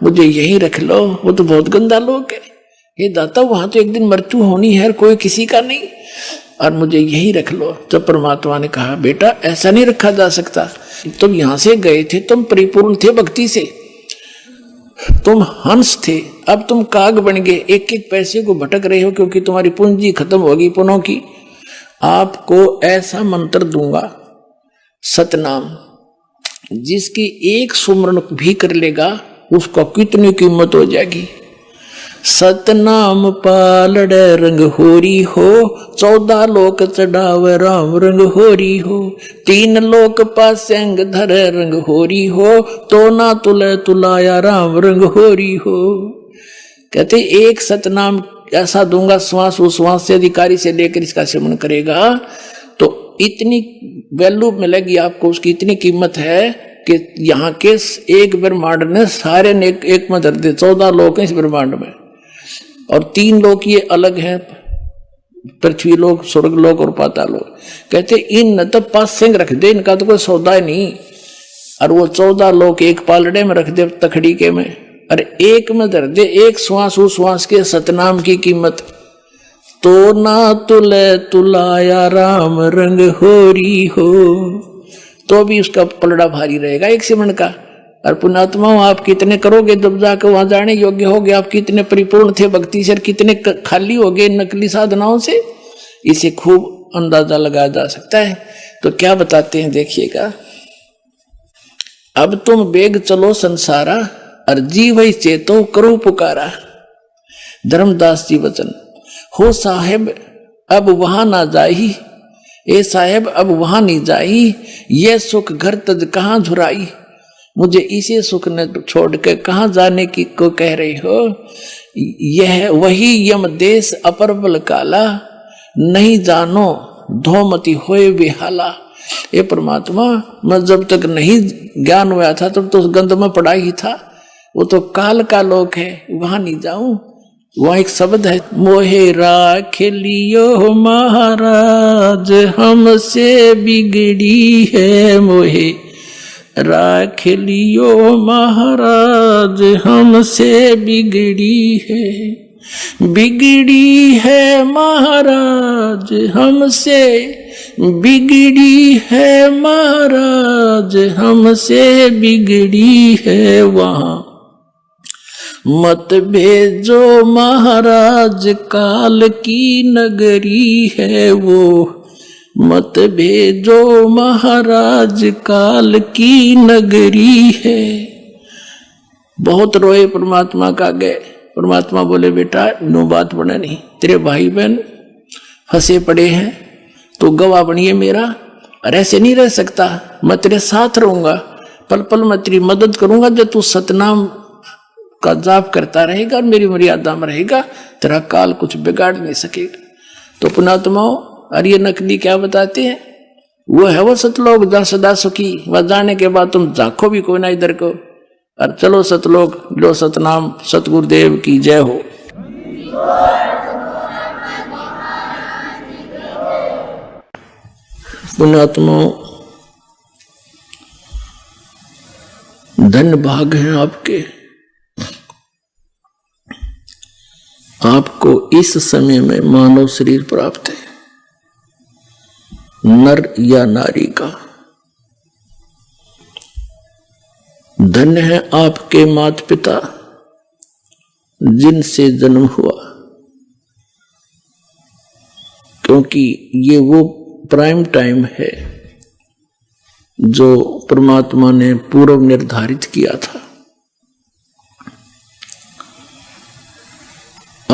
Speaker 1: मुझे यहीं रख लो, वो तो बहुत गंदा लोग है। हे दाता, वहां तो एक दिन मृत्यु होनी है, कोई किसी का नहीं, और मुझे यही रख लो। तो परमात्मा ने कहा, बेटा ऐसा नहीं रखा जा सकता। तुम यहां से गए थे, तुम परिपूर्ण थे भक्ति से, तुम हंस थे, अब तुम काग बन गए, एक एक पैसे को भटक रहे हो क्योंकि तुम्हारी पूंजी खत्म होगी पुनों की। आपको ऐसा मंत्र दूंगा सतनाम, जिसकी एक सुमरण भी कर लेगा उसका कितनी कीमत हो जाएगी। सतनाम पालड़े रंग होरी हो, 14 लोक चढ़ावे राम रंग होरी हो। 3 लोक पासेंग धरे रंग होरी हो, तो ना तुले तुलाया राम रंग होरी हो। कहते एक सतनाम ऐसा दूंगा, श्वास उश्वास से अधिकारी से लेकर इसका सेवन करेगा तो इतनी वैल्यू मिलेगी आपको, उसकी इतनी कीमत है कि यहाँ के एक ब्रह्मांड ने सारे ने एक में धर दे। 14 लोक हैं इस ब्रह्मांड में और 3 लोक ये अलग हैं, पृथ्वी लोक, स्वर्ग लोक और पाताल लोक। कहते इन तो पास सिंह रख दे, इनका तो कोई सौदा ही नहीं। और वो 14 लोक एक पालड़े में रख दे, तखड़ी के में, और एक में धर दे, एक श्वास उश्वास के सतनाम की कीमत। तो ना तुले तुलाया राम रंग होरी हो, तो भी उसका पलड़ा भारी रहेगा एक सिमरण का। और पुण्यात्मा आप कितने करोगे जब जाकर वहां जाने योग्य होगे, आप कितने परिपूर्ण थे भक्ति से, कितने खाली हो गए नकली साधनाओं से, इसे खूब अंदाजा लगाया जा सकता है। तो क्या बताते हैं देखिएगा, अब तुम बेग चलो संसारा और जीव ही चेतो करो पुकारा। धर्मदास जी वचन हो साहेब अब वहां ना जाई, ए साहेब अब वहां नहीं जाई, ये सुख घर तज कहां झुराई। मुझे इसी सुख ने छोड़ के कहां जाने की को कह रही हो। यह वही यम देश अपर बल काला, नहीं जानो धोमती होए बेहाला। ये परमात्मा, मैं जब तक नहीं ज्ञान हुआ था तब तो उस गंध में पड़ा ही था, वो तो काल का लोक है, वहां नहीं जाऊं। वहां एक शब्द है, मोहे राख लियो महाराज हमसे बिगड़ी है, मोहे राख लियो महाराज हमसे बिगड़ी है, बिगड़ी है महाराज हमसे, बिगड़ी है महाराज हमसे बिगड़ी है। वहां मत भेजो महाराज काल की नगरी है वो, मत भेजो महाराज काल की नगरी है। बहुत रोए परमात्मा का गए। परमात्मा बोले बेटा नो बात बना नहीं, तेरे भाई बहन फंसे पड़े हैं, तो गवाह बनिए मेरा, और ऐसे नहीं रह सकता। मैं तेरे साथ रहूंगा, पल पल मैं तेरी मदद करूंगा। जब तू सतनाम का जाप करता रहेगा और मेरी मर्यादा में रहेगा, तेरा काल कुछ बिगाड़ नहीं सकेगा। तो पुणात्माओं, और ये नकली क्या बताते हैं, वो है वो सतलोक जहाँ सदा सुखी, वह जाने के बाद तुम झांको भी कोई ना इधर को। और चलो सतलोक, लो सतनाम, सतगुरुदेव की जय हो। पुण्यात्माओं, धन भाग हैं आपके, आपको इस समय में मानव शरीर प्राप्त है, नर या नारी का। धन्य है आपके माता पिता जिनसे जन्म हुआ, क्योंकि ये वो प्राइम टाइम है जो परमात्मा ने पूर्व निर्धारित किया था।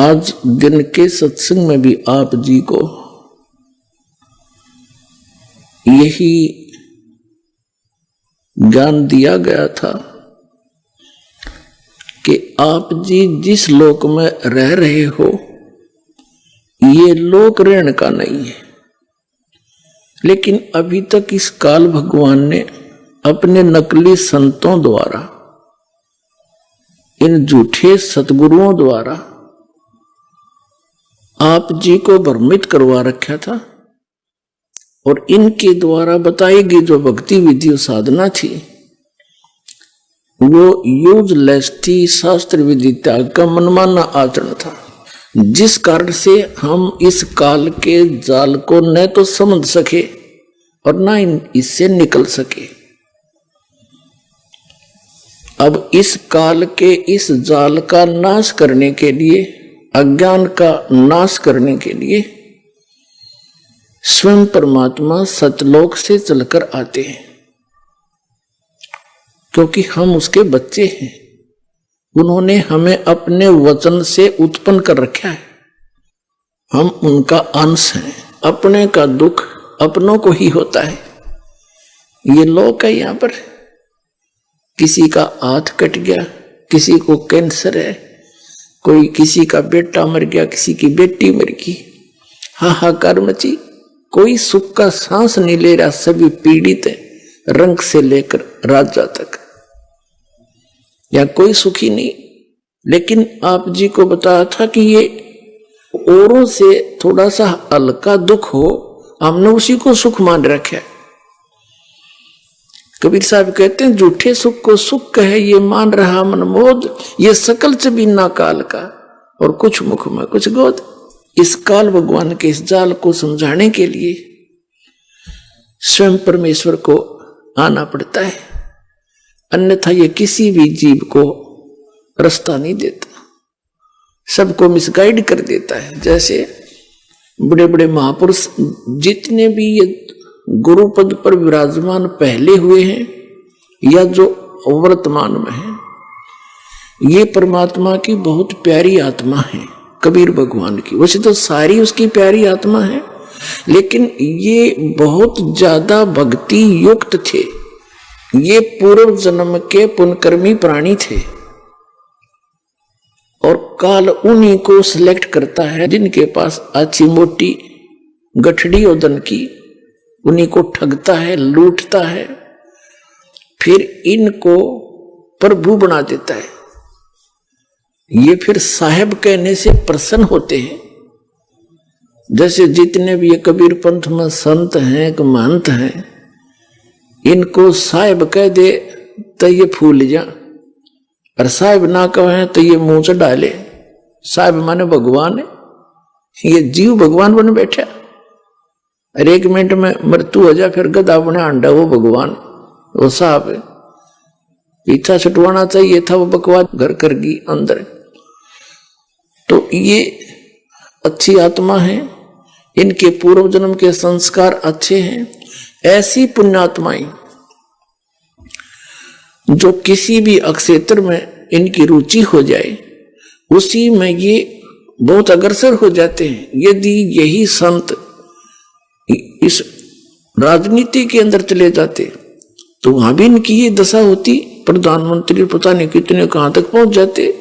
Speaker 1: आज दिन के सत्संग में भी आप जी को यही ज्ञान दिया गया था कि आप जी जिस लोक में रह रहे हो, ये लोक रहने का नहीं है। लेकिन अभी तक इस काल भगवान ने अपने नकली संतों द्वारा, इन झूठे सतगुरुओं द्वारा आप जी को भ्रमित करवा रखा था, और इनके द्वारा बताई गई जो भक्ति विधि और साधना थी वो यूजलेस थी, शास्त्र विधि त्याग का मनमाना आचरण था, जिस कारण से हम इस काल के जाल को न तो समझ सके और ना इससे निकल सके। अब इस काल के इस जाल का नाश करने के लिए, अज्ञान का नाश करने के लिए स्वयं परमात्मा सतलोक से चलकर आते हैं, क्योंकि हम उसके बच्चे हैं। उन्होंने हमें अपने वचन से उत्पन्न कर रखा है, हम उनका अंश हैं। अपने का दुख अपनों को ही होता है। ये लोक है, यहां पर किसी का हाथ कट गया, किसी को कैंसर है, कोई किसी का बेटा मर गया, किसी की बेटी मर गई, हाहाकार मची, कोई सुख का सांस नहीं ले रहा, सभी पीड़ित है, रंग से लेकर राजा तक, या कोई सुखी नहीं। लेकिन आप जी को बताया था कि ये औरों से थोड़ा सा हल्का दुख हो, हमने उसी को सुख मान रखा है। कबीर साहब कहते हैं, झूठे सुख को सुख है ये मान रहा मनमोद, ये सकल च बिना काल का, और कुछ मुख में कुछ गोद। इस काल भगवान के इस जाल को समझाने के लिए स्वयं परमेश्वर को आना पड़ता है, अन्यथा ये किसी भी जीव को रास्ता नहीं देता, सबको मिसगाइड कर देता है। जैसे बड़े बड़े महापुरुष जितने भी ये गुरु पद पर विराजमान पहले हुए हैं या जो वर्तमान में हैं, ये परमात्मा की बहुत प्यारी आत्मा है, कबीर भगवान की। वैसे तो सारी उसकी प्यारी आत्मा है, लेकिन ये बहुत ज्यादा भक्ति युक्त थे। ये पूर्व जन्म के पुण्यकर्मी प्राणी थे, और काल उन्हीं को सिलेक्ट करता है जिनके पास अच्छी मोटी गठड़ी और धन की, उन्हीं को ठगता है, लूटता है, फिर इनको प्रभु बना देता है। ये फिर साहेब कहने से प्रसन्न होते हैं। जैसे जितने भी ये कबीर पंथ में संत हैं, महंत हैं, इनको साहेब कह दे तो ये फूल जा, और साहेब ना कहे तो ये मुंह से डाले। साहेब माने भगवान है, ये जीव भगवान बन बैठा, और 1 मिनट में मृत्यु हो जाए फिर गधा बने अंडा, वो भगवान, वो साहब है। पीछा छुटवाना चाहिए था, वो बकवास घर कर गई अंदर। तो ये अच्छी आत्मा है, इनके पूर्व जन्म के संस्कार अच्छे हैं। ऐसी पुण्यात्माएं जो किसी भी अक्षेत्र में इनकी रुचि हो जाए, उसी में ये बहुत अग्रसर हो जाते हैं। यदि यही संत इस राजनीति के अंदर चले जाते तो वहां भी इनकी ये दशा होती, प्रधानमंत्री पता नहीं कितने कहां तक पहुंच जाते,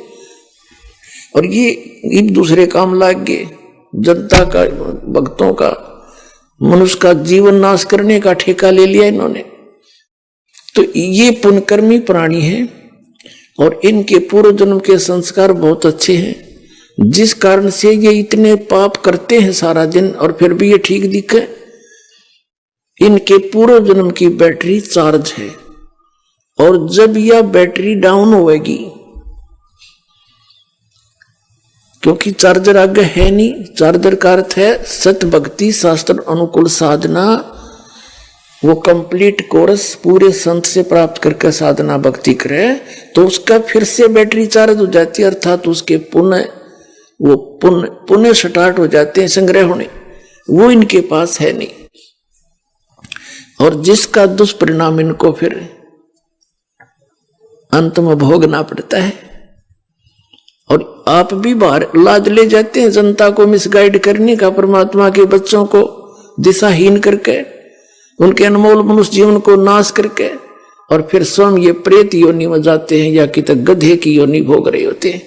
Speaker 1: और ये एक दूसरे काम लाग गए। जनता का, भक्तों का, मनुष्य का जीवन नाश करने का ठेका ले लिया इन्होंने। तो ये पुण्यकर्मी प्राणी है, और इनके पूर्व जन्म के संस्कार बहुत अच्छे हैं, जिस कारण से ये इतने पाप करते हैं सारा दिन और फिर भी ये ठीक दिखे। इनके पूर्व जन्म की बैटरी चार्ज है, और जब यह बैटरी डाउन होगी, क्योंकि चार्जर आगे है नहीं, चार्जर का अर्थ है सत भक्ति शास्त्र अनुकूल साधना, वो कंप्लीट कोर्स पूरे संत से प्राप्त करके साधना भक्ति करे तो उसका फिर से बैटरी चार्ज हो जाती है, अर्थात उसके पुण्य स्टार्ट हो जाते हैं संग्रह होने। वो इनके पास है नहीं, और जिसका दुष्परिणाम इनको फिर अंत में भोगना पड़ता है। और आप भी बाहर लाद ले जाते हैं जनता को मिसगाइड करने का, परमात्मा के बच्चों को दिशाहीन करके, उनके अनमोल मनुष्य जीवन को नाश करके, और फिर स्वयं ये प्रेत योनि में जाते हैं या कि तक गधे की योनि भोग रहे होते हैं।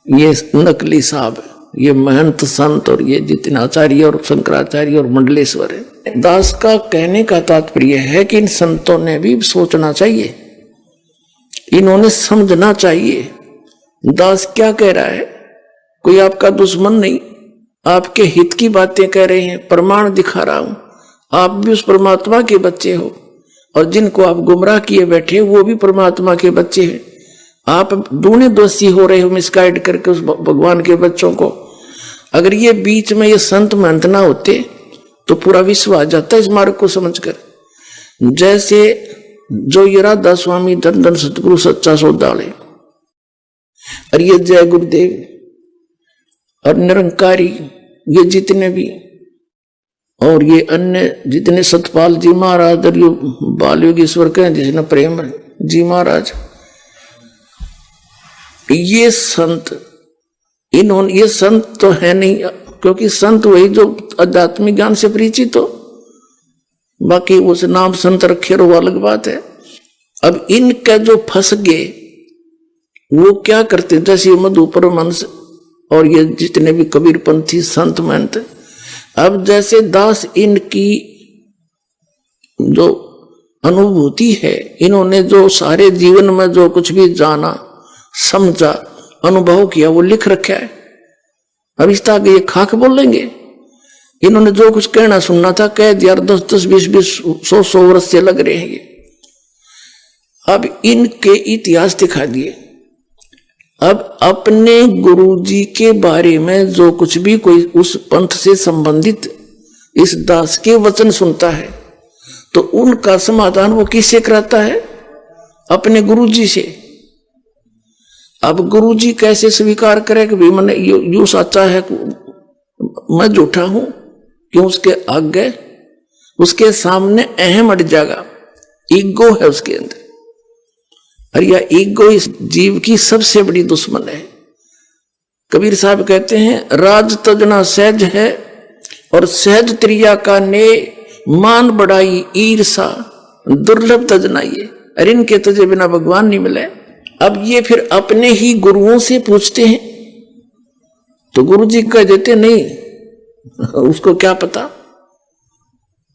Speaker 1: ये नकली साहब, ये महंत संत और ये जितने आचार्य और शंकराचार्य और मंडलेश्वर है। दास का कहने का तात्पर्य है कि इन संतों ने भी सोचना चाहिए, इन्होंने समझना चाहिए दास क्या कह रहा है। कोई आपका दुश्मन नहीं, आपके हित की बातें कह रहे हैं, प्रमाण दिखा रहा हूं। आप भी उस परमात्मा के बच्चे हो, और जिनको आप गुमराह किए बैठे वो भी परमात्मा के बच्चे हैं। आप दूने दोषी हो रहे हो मिसगाइड करके उस भगवान के बच्चों को। अगर ये बीच में ये संत महंत ना होते तो पूरा विश्व आ जाता है इस मार्ग को समझकर। जैसे जो ये राधा स्वामी धन धन सतगुरु सच्चा सौदाले, और ये जय गुरुदेव और निरंकारी, ये जितने भी, और ये अन्य जितने सतपाल जी महाराज और ये बाल योगेश्वर कहें जिसने प्रेम जी महाराज, ये संत, इन्होंने, ये संत तो है नहीं, क्योंकि संत वही जो आध्यात्मिक ज्ञान से परिचित हो, बाकी उस नाम संत रखे वो अलग बात है। अब इनका जो फंस गए वो क्या करते, जैसे मधु परमहंस और ये जितने भी कबीरपंथी संत महंत, अब जैसे दास इनकी जो अनुभूति है, इन्होंने जो सारे जीवन में जो कुछ भी जाना समझा अनुभव किया वो लिख रखा है। अब इस तरह ये खाक बोलेंगे, इन्होंने जो कुछ कहना सुनना था कह दिया, 10-10, 20-20, 100-100 वर्ष से लग रहे हैं ये। अब इनके इतिहास दिखा दिए। अब अपने गुरुजी के बारे में जो कुछ भी कोई उस पंथ से संबंधित इस दास के वचन सुनता है तो उनका समाधान वो किससे कराता है? अपने गुरुजी से। अब गुरुजी कैसे स्वीकार करे कि भाई मैंने यू सच्चा है, मैं झूठा हूं? क्यों? उसके आगे उसके सामने अहम अट जाएगा, ईगो है उसके अंदर। और यह ईगो इस जीव की सबसे बड़ी दुश्मन है। कबीर साहब कहते हैं राज तजना सहज है और सहज त्रिया का ने मान बढ़ाई ईर्षा दुर्लभ तजनाइए। अरे इनके तजे बिना भगवान नहीं मिले। अब ये फिर अपने ही गुरुओं से पूछते हैं तो गुरु जी कह देते नहीं, उसको क्या पता।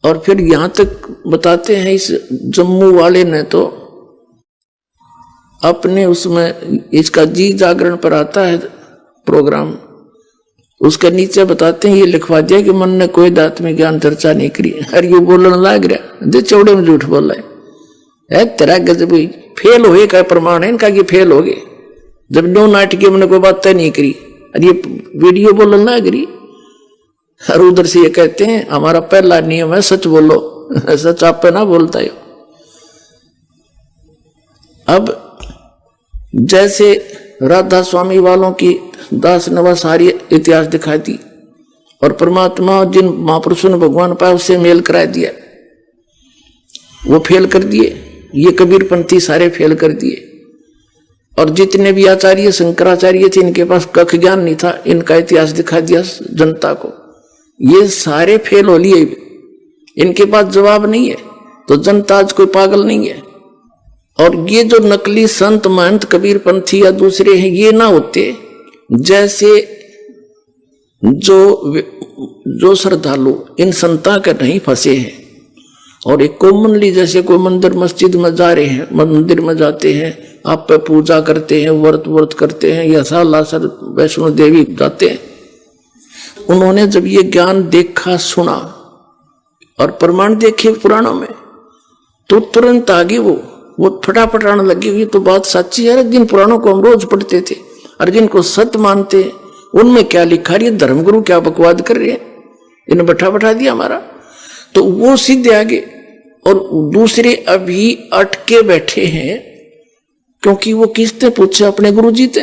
Speaker 1: और फिर यहां तक बताते हैं इस जम्मू वाले ने तो अपने उसमें इसका जी जागरण पर आता है प्रोग्राम, उसके नीचे बताते हैं ये लिखवा दिया कि मन ने कोई आत्मिक ज्ञान चर्चा नहीं करी। अरे ये बोलने लग रहा दे चौड़े में झूठ बोल रहा है तेरा गजब फेल हुए का प्रमाण है इनका कि फेल हो गए, जब नो नाटकी मैंने कोई बात तय नहीं करी। अरे ये वीडियो बोलने लग रही। और उधर से ये कहते हैं हमारा पहला नियम है सच बोलो, सच आप पे ना बोलता है। अब जैसे राधा स्वामी वालों की दास नवा सारी इतिहास दिखा दी और परमात्मा जिन महापुरुषों ने भगवान पाया उससे मेल करा दिया, वो फेल कर दिए। ये कबीरपंथी सारे फेल कर दिए। और जितने भी आचार्य शंकराचार्य थे इनके पास कख ज्ञान नहीं था, इनका इतिहास दिखा दिया जनता को, ये सारे फेल हो लिए। इनके पास जवाब नहीं है तो जनता आज कोई पागल नहीं है। और ये जो नकली संत महंत कबीरपंथी या दूसरे हैं ये ना होते, जैसे जो श्रद्धालु इन संता के नहीं फंसे हैं और एक कॉमनली जैसे कोई मंदिर मस्जिद में जा रहे हैं, मंदिर में जाते हैं, आप पे पूजा करते हैं, व्रत करते हैं, या सालासर वैष्णो देवी जाते हैं, उन्होंने जब ये ज्ञान देखा सुना और प्रमाण देखे पुराणों में तो तुरंत आगे वो फटाफट आने लगी। ये तो बात सच्ची है, जिन पुराणों को हम रोज पढ़ते थे और जिनको सत्य मानते उनमें क्या लिखा रही है, धर्मगुरु क्या बकवाद कर रहे हैं, इन्हें बैठा दिया हमारा। तो वो सीधे आगे और दूसरे अभी अटके बैठे हैं क्योंकि वो किससे पूछे, अपने गुरुजी थे।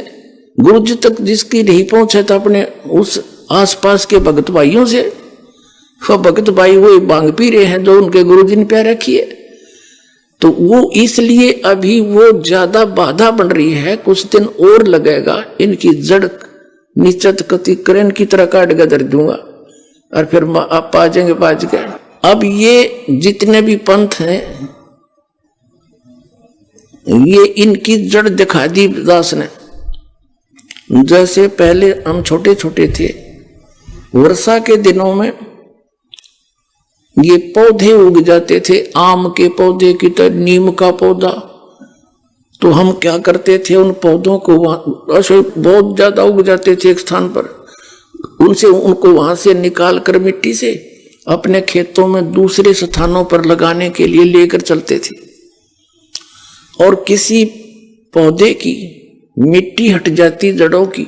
Speaker 1: गुरुजी तक जिसकी नहीं पहुंचे तो अपने उस आसपास के भगत भाइयों से। वो भगत भाई वो बांग पी रहे हैं जो उनके गुरुजी ने प्यार रखी है, तो वो इसलिए अभी वो ज्यादा बाधा बन रही है। कुछ दिन और लगेगा, इनकी जड़ निश्चित कति करें की तरह काट के धर दूंगा और फिर आप पा जाएंगे बाज गए। अब ये जितने भी पंथ हैं ये इनकी जड़ दिखा दी दास ने। जैसे पहले हम छोटे छोटे थे, वर्षा के दिनों में ये पौधे उग जाते थे, आम के पौधे की तरह, नीम का पौधा, तो हम क्या करते थे उन पौधों को ऐसे बहुत ज्यादा उग जाते थे एक स्थान पर, उनको वहां से निकाल कर मिट्टी से अपने खेतों में दूसरे स्थानों पर लगाने के लिए लेकर चलते थे। और किसी पौधे की मिट्टी हट जाती जड़ों की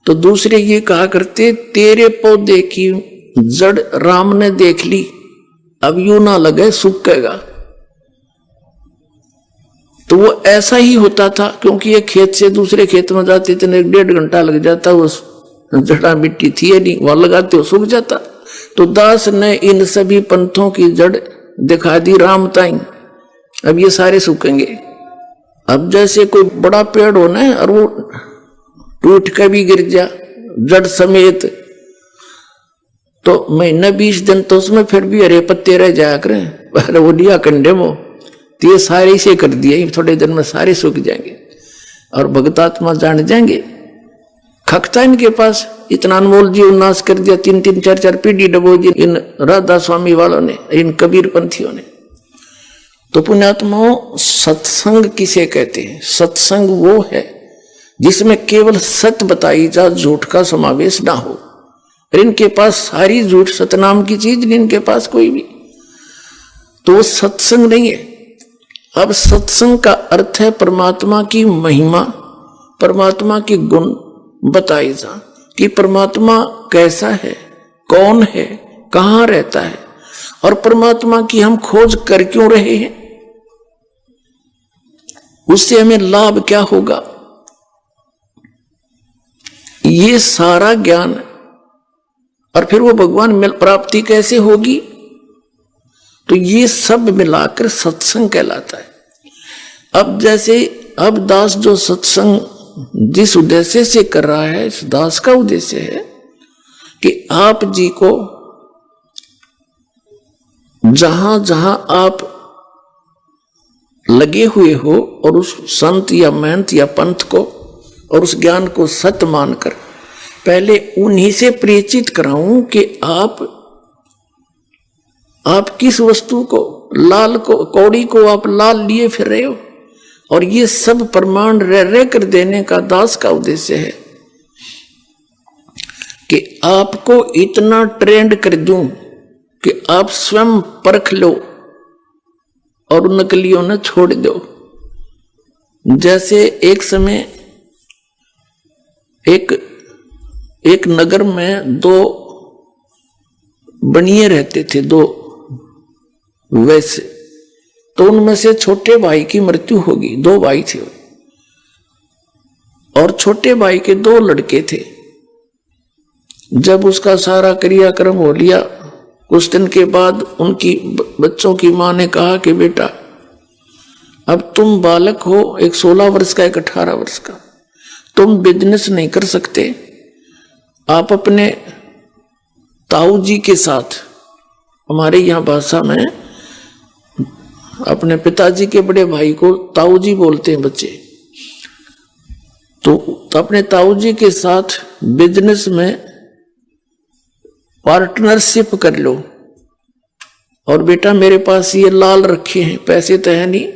Speaker 1: तो दूसरे ये कहा करते तेरे पौधे की जड़ राम ने देख ली, अब यूं ना लगे सूखेगा। तो वो ऐसा ही होता था क्योंकि ये खेत से दूसरे खेत में जाते थे, 1.5 घंटा लग जाता, वो जड़ा मिट्टी थी नहीं, वहां लगाते हो सूख जाता। तो दास ने इन सभी पंथों की जड़ दिखा दी राम ताई, अब ये सारे सूखेंगे। अब जैसे कोई बड़ा पेड़ होना है और वो टूट के भी गिर जा जड़ समेत, तो महीना 20 दिन तो उसमें फिर भी हरे पत्ते रह जाया करें, वो लिया कंडे में, तो ये सारे से कर दिए, थोड़े दिन में सारे सूख जाएंगे और भगतात्मा जान जाएंगे। खकता इनके पास, इतना अनमोल जीव नाश कर दिया, 3-3, 4-4 पीढ़ी डबो दी इन राधा स्वामी वालों ने, इन कबीर पंथियों ने। तो पुण्यात्माओं, सत्संग किसे कहते हैं? सत्संग वो है जिसमें केवल सत्य बताई जा, झूठ का समावेश ना हो। इनके पास सारी झूठ, सतनाम की चीज नहीं इनके पास कोई भी, तो वो सत्संग नहीं है। अब सत्संग का अर्थ है परमात्मा की महिमा, परमात्मा की गुण बताई जा कि परमात्मा कैसा है, कौन है, कहां रहता है और परमात्मा की हम खोज कर क्यों रहे हैं, उससे हमें लाभ क्या होगा, ये सारा ज्ञान। और फिर वो भगवान मिल प्राप्ति कैसे होगी, तो ये सब मिलाकर सत्संग कहलाता है। अब जैसे अब दास जो सत्संग जिस उद्देश्य से कर रहा है, इस दास का उद्देश्य है कि आप जी को जहां जहां आप लगे हुए हो और उस संत या महंत या पंथ को और उस ज्ञान को सत्य मानकर पहले उन्हीं से परिचित कराऊं कि आप किस वस्तु को, लाल को, कौड़ी को आप लाल लिए फिर रहे हो, और ये सब प्रमाण रह रह कर देने का दास का उद्देश्य है कि आपको इतना ट्रेंड कर दूं कि आप स्वयं परख लो और नकलियों ने छोड़ दो। जैसे एक समय एक नगर में दो बनिए रहते थे, दो वैसे, तो उनमें से छोटे भाई की मृत्यु होगी। दो भाई थे और छोटे भाई के दो लड़के थे। जब उसका सारा क्रियाक्रम हो लिया, कुछ दिन के बाद उनकी बच्चों की मां ने कहा कि बेटा अब तुम बालक हो, एक 16 वर्ष का, एक 18 वर्ष का, तुम बिजनेस नहीं कर सकते, आप अपने ताऊ जी के साथ, हमारे यहाँ भाषा में अपने पिताजी के बड़े भाई को ताऊ जी बोलते हैं बच्चे, तो अपने ताऊ जी के साथ बिजनेस में पार्टनरशिप कर लो। और बेटा मेरे पास ये लाल रखे हैं, पैसे तो है नहीं,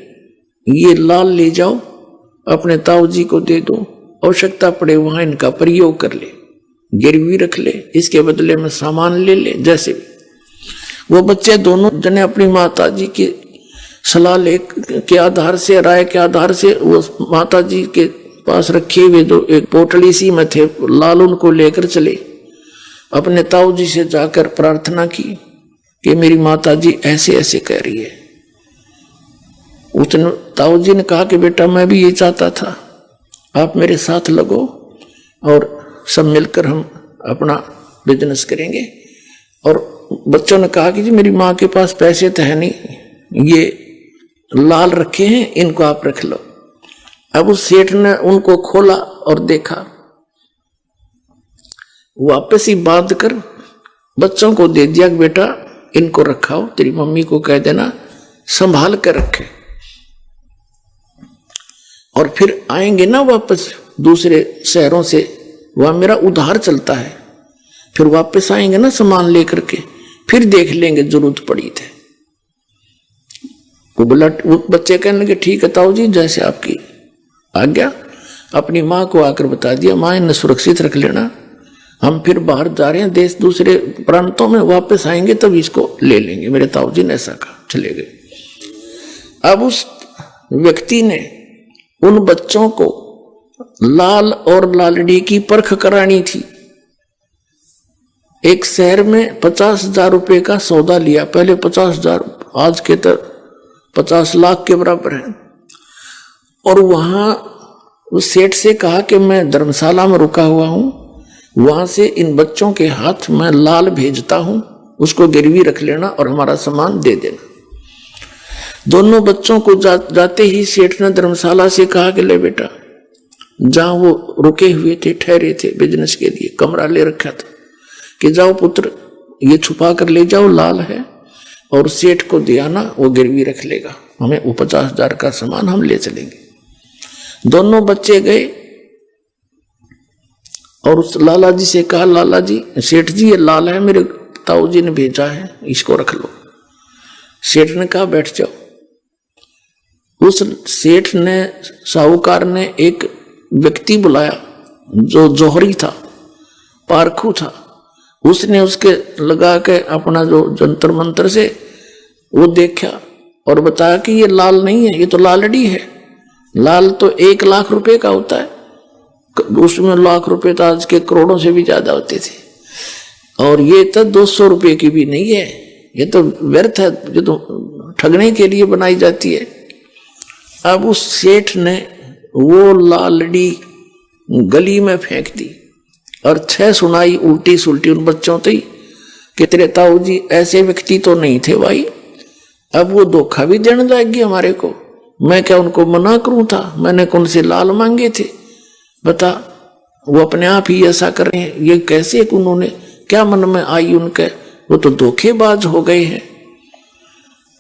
Speaker 1: ये लाल ले जाओ अपने ताऊ जी को दे दो, आवश्यकता पड़े वहां इनका प्रयोग कर ले, गिरवी रख ले, इसके बदले में सामान ले ले। जैसे भी वो बच्चे दोनों जने अपनी माता जी की सलाह ले के आधार से, राय के आधार से, वो माता जी के पास रखे हुए जो एक पोटली सी में थे लाल, उनको लेकर चले। अपने ताऊ जी से जाकर प्रार्थना की कि मेरी माता जी ऐसे ऐसे कह रही है। उसने ताऊ जी ने कहा कि बेटा मैं भी ये चाहता था, आप मेरे साथ लगो और सब मिलकर हम अपना बिजनेस करेंगे। और बच्चों ने कहा कि जी मेरी माँ के पास पैसे तो है नहीं, ये लाल रखे हैं, इनको आप रख लो। अब उस सेठ ने उनको खोला और देखा, वापस ही बांध कर बच्चों को दे दिया कि बेटा इनको रखाओ, तेरी मम्मी को कह देना संभाल कर रखे, और फिर आएंगे ना वापस दूसरे शहरों से, वहां मेरा उधार चलता है, फिर वापस आएंगे ना सामान लेकर के, फिर देख लेंगे जरूरत पड़ी थे। वो बच्चे कहने लगे ठीक है ताऊ जी, जैसे आपकी आज्ञा। अपनी माँ को आकर बता दिया, माँ इन्हें सुरक्षित रख लेना, हम फिर बाहर जा रहे हैं देश दूसरे प्रांतों में, वापस आएंगे तब इसको ले लेंगे। मेरे ताऊ जी ने ऐसा कहा, चले गए। अब उस व्यक्ति ने उन बच्चों को लाल और लालड़ी की परख करानी थी। एक शहर में 50,000 रुपए का सौदा लिया, पहले 50,000, आज के तो 50 लाख के बराबर है। और वहां उस सेठ से कहा कि मैं धर्मशाला में रुका हुआ हूं, वहां से इन बच्चों के हाथ में लाल भेजता हूं, उसको गिरवी रख लेना और हमारा सामान दे देना। दोनों बच्चों को जाते ही सेठ ने धर्मशाला से कहा कि ले बेटा, जहां वो रुके हुए थे, ठहरे थे बिजनेस के लिए, कमरा ले रखा था, कि जाओ पुत्र ये छुपा कर ले जाओ, लाल है, और सेठ को दे आना, वो गिरवी रख लेगा, हमें वो 50,000 का सामान हम ले चलेंगे। दोनों बच्चे गए और उस लाला जी से कहा, लाला जी, सेठ जी ये लाल है, मेरे ताऊ जी ने भेजा है, इसको रख लो। सेठ ने कहा बैठ जाओ। उस सेठ ने, साहूकार ने एक व्यक्ति बुलाया जो जौहरी था, पारखू था। उसने उसके लगा के अपना जो जंतर मंत्र से वो देखा और बताया कि ये लाल नहीं है, ये तो लालड़ी है। लाल तो 1 लाख रुपए का होता है, उसमें लाख रुपए तो आज के करोड़ों से भी ज्यादा होते थे, और ये तो 200 रुपए की भी नहीं है, ये तो व्यर्थ है, ये तो ठगने के लिए बनाई जाती है। अब उस सेठ ने वो लालड़ी गली में फेंक दी और 6 सुनाई उल्टी सुल्टी उन बच्चों से कि तेरे ताऊ जी ऐसे व्यक्ति तो नहीं थे भाई। अब वो धोखा भी देने लगी हमारे को, मैं क्या उनको मना करूं था, मैंने कौन से लाल मांगे थे, बता। वो अपने आप ही ऐसा कर रहे हैं, ये कैसे, उन्होंने क्या मन में आई उनके, वो तो धोखेबाज हो गए हैं।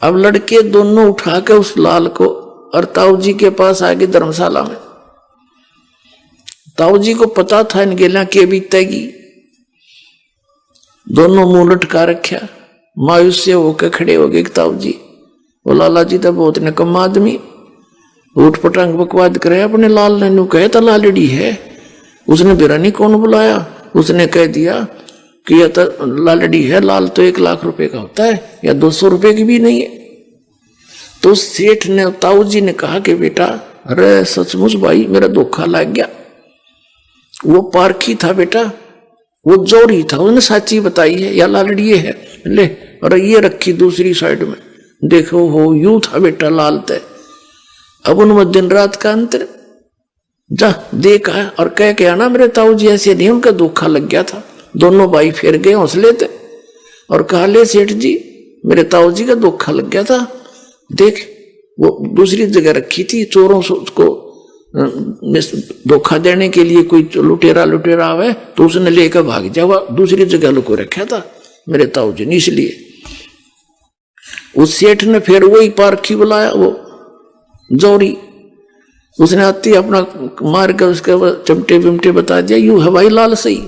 Speaker 1: अब लड़के दोनों उठा के उस लाल को और ताऊ जी के पास आ गए धर्मशाला में। ताऊ जी को पता था इन गेला के बीतेगी, दोनों मुंह लटका रखा, मायूस से होकर खड़े हो गए। ताऊ जी, वो लाला जी तो बहुत निकम्मा आदमी, ऊट पटांग बकवाद करे अपने लाल ने नु कहे तो लालड़ी है। उसने बिरानी कौन बुलाया, उसने कह दिया कि यह तो लालड़ी है, लाल तो 1 लाख रुपए का होता है या 200 रुपए की भी नहीं है। तो सेठ ने ताऊ जी ने कहा कि बेटा अरे सचमुच भाई मेरा धोखा लग गया, वो पारखी था बेटा, वो जोरी था, उसने साची बताई है या लालड़ी है ले, और ये रखी दूसरी साइड में, देखो हो यूं था बेटा लाल तय। अब उनमें दिन रात का अंतर, जा देखा और कह के आना मेरे ताऊ जी ऐसे नहीं, उनका धोखा लग गया था। दोनों भाई फिर गए हौसले थे और कहा ले सेठ जी मेरे ताऊ जी का धोखा लग गया था, देख वो दूसरी जगह रखी थी, चोरों से उसको धोखा देने के लिए कोई लुटेरा आवे तो उसने लेकर भाग जावा, दूसरी जगह लुको रखा था मेरे ताऊ जी ने। इसलिए उस सेठ ने फिर वही पारखी बुलाया, वो जोरी, उसने आती अपना मार कर उसके चमटे बिमटे बता दिया, यूं है भाई लाल सही।